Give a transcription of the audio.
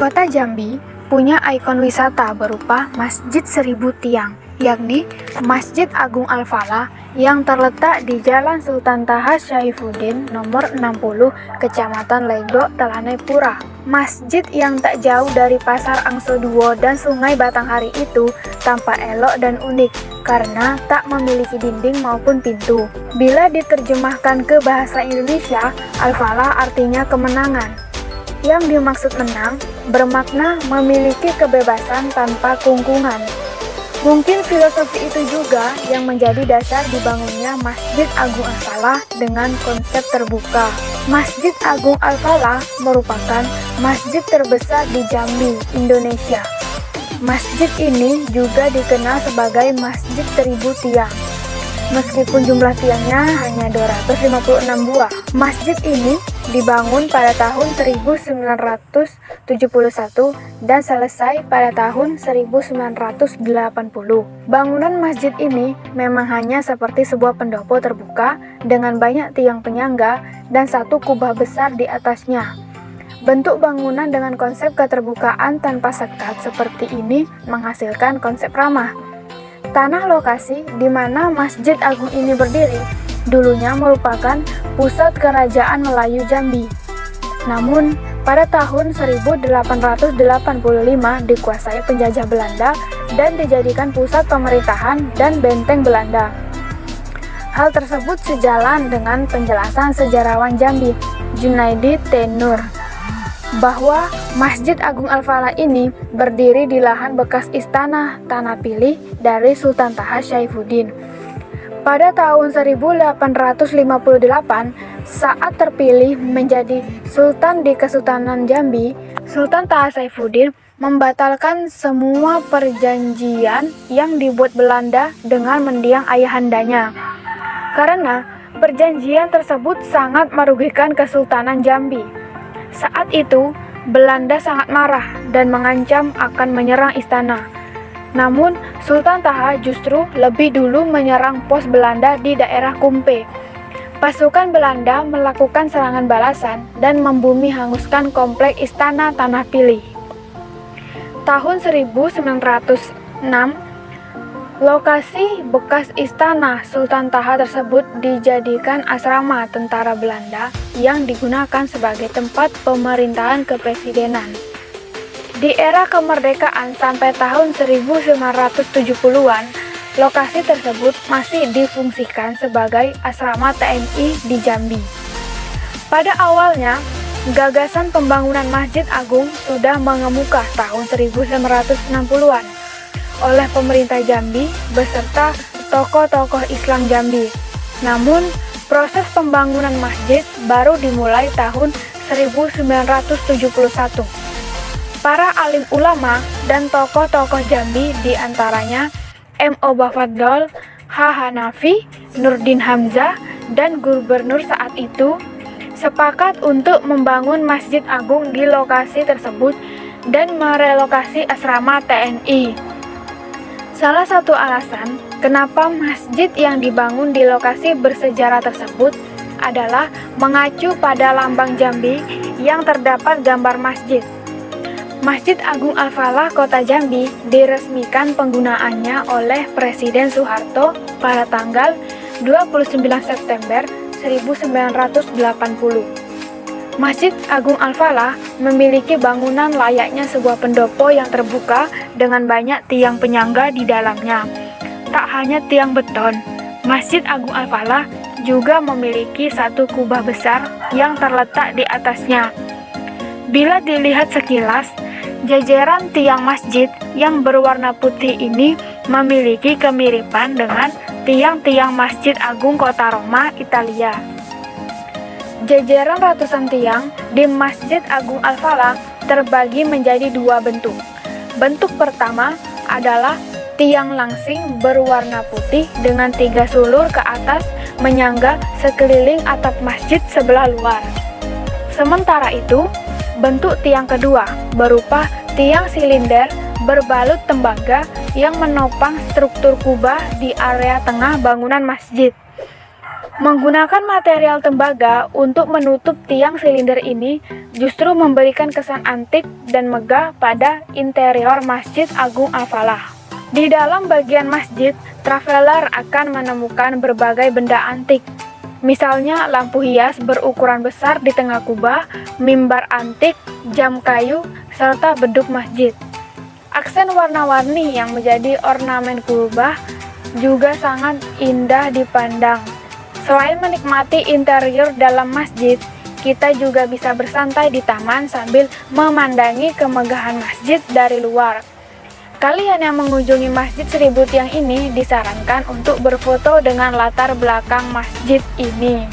Kota Jambi punya ikon wisata berupa Masjid Seribu Tiang, yakni Masjid Agung Al-Falah yang terletak di Jalan Sultan Taha Saifuddin nomor 60, Kecamatan Legok, Telanai Pura. Masjid yang tak jauh dari Pasar Angsoduo dan Sungai Batanghari itu tampak elok dan unik karena tak memiliki dinding maupun pintu. Bila diterjemahkan ke bahasa Indonesia, Al-Falah artinya kemenangan. Yang dimaksud menang bermakna memiliki kebebasan tanpa kungkungan. Mungkin filosofi itu juga yang menjadi dasar dibangunnya Masjid Agung Al-Falah dengan konsep terbuka. Masjid Agung Al-Falah merupakan masjid terbesar di Jambi, Indonesia. Masjid ini juga dikenal sebagai Masjid Seribu Tiang. Meskipun jumlah tiangnya hanya 256 buah. Masjid ini dibangun pada tahun 1971 dan selesai pada tahun 1980. Bangunan masjid ini memang hanya seperti sebuah pendopo terbuka dengan banyak tiang penyangga dan satu kubah besar di atasnya. Bentuk bangunan dengan konsep keterbukaan tanpa sekat seperti ini menghasilkan konsep ramah. Tanah lokasi di mana Masjid Agung ini berdiri dulunya merupakan pusat kerajaan Melayu Jambi. Namun, pada tahun 1885 dikuasai penjajah Belanda dan dijadikan pusat pemerintahan dan benteng Belanda. Hal tersebut sejalan dengan penjelasan sejarawan Jambi, Junaidi T. Nur, bahwa Masjid Agung Al-Falah ini berdiri di lahan bekas istana Tanah Pilih dari Sultan Taha Saifuddin. Pada tahun 1858, saat terpilih menjadi Sultan di Kesultanan Jambi, Sultan Taha Saifuddin membatalkan semua perjanjian yang dibuat Belanda dengan mendiang ayahandanya. Karena perjanjian tersebut sangat merugikan Kesultanan Jambi. Saat itu, Belanda sangat marah dan mengancam akan menyerang istana. Namun, Sultan Taha justru lebih dulu menyerang pos Belanda di daerah Kumpe. Pasukan Belanda melakukan serangan balasan dan membumi hanguskan komplek istana Tanah Pilih. Tahun 1906, lokasi bekas istana Sultan Taha tersebut dijadikan asrama tentara Belanda yang digunakan sebagai tempat pemerintahan kepresidenan. Di era kemerdekaan sampai tahun 1970-an, lokasi tersebut masih difungsikan sebagai asrama TNI di Jambi. Pada awalnya, gagasan pembangunan Masjid Agung sudah mengemuka tahun 1960-an oleh pemerintah Jambi beserta tokoh-tokoh Islam Jambi. Namun, proses pembangunan masjid baru dimulai tahun 1971. Para alim ulama dan tokoh-tokoh Jambi diantaranya M.O. Bafadol, H. Hanafi, Nurdin Hamzah, dan gubernur saat itu sepakat untuk membangun Masjid Agung di lokasi tersebut dan merelokasi asrama TNI. Salah satu alasan kenapa masjid yang dibangun di lokasi bersejarah tersebut adalah mengacu pada lambang Jambi yang terdapat gambar masjid. Masjid Agung Al-Falah Kota Jambi diresmikan penggunaannya oleh Presiden Soeharto pada tanggal 29 September 1980. Masjid Agung Al-Falah memiliki bangunan layaknya sebuah pendopo yang terbuka dengan banyak tiang penyangga di dalamnya. Tak hanya tiang beton, Masjid Agung Al-Falah juga memiliki satu kubah besar yang terletak di atasnya. Bila dilihat sekilas, jajaran tiang masjid yang berwarna putih ini memiliki kemiripan dengan tiang-tiang Masjid Agung Kota Roma, Italia. Jajaran ratusan tiang di Masjid Agung Al-Falah terbagi menjadi dua bentuk. Bentuk pertama adalah tiang langsing berwarna putih dengan 3 sulur ke atas menyangga sekeliling atap masjid sebelah luar. Sementara itu, bentuk tiang kedua berupa tiang silinder berbalut tembaga yang menopang struktur kubah di area tengah bangunan masjid. Menggunakan material tembaga untuk menutup tiang silinder ini justru memberikan kesan antik dan megah pada interior Masjid Agung Al-Falah. Di dalam bagian masjid, traveler akan menemukan berbagai benda antik. Misalnya lampu hias berukuran besar di tengah kubah, mimbar antik, jam kayu, serta beduk masjid. Aksen warna-warni yang menjadi ornamen kubah juga sangat indah dipandang. Selain menikmati interior dalam masjid, kita juga bisa bersantai di taman sambil memandangi kemegahan masjid dari luar. Kalian yang mengunjungi Masjid Seribu Tiang ini disarankan untuk berfoto dengan latar belakang masjid ini.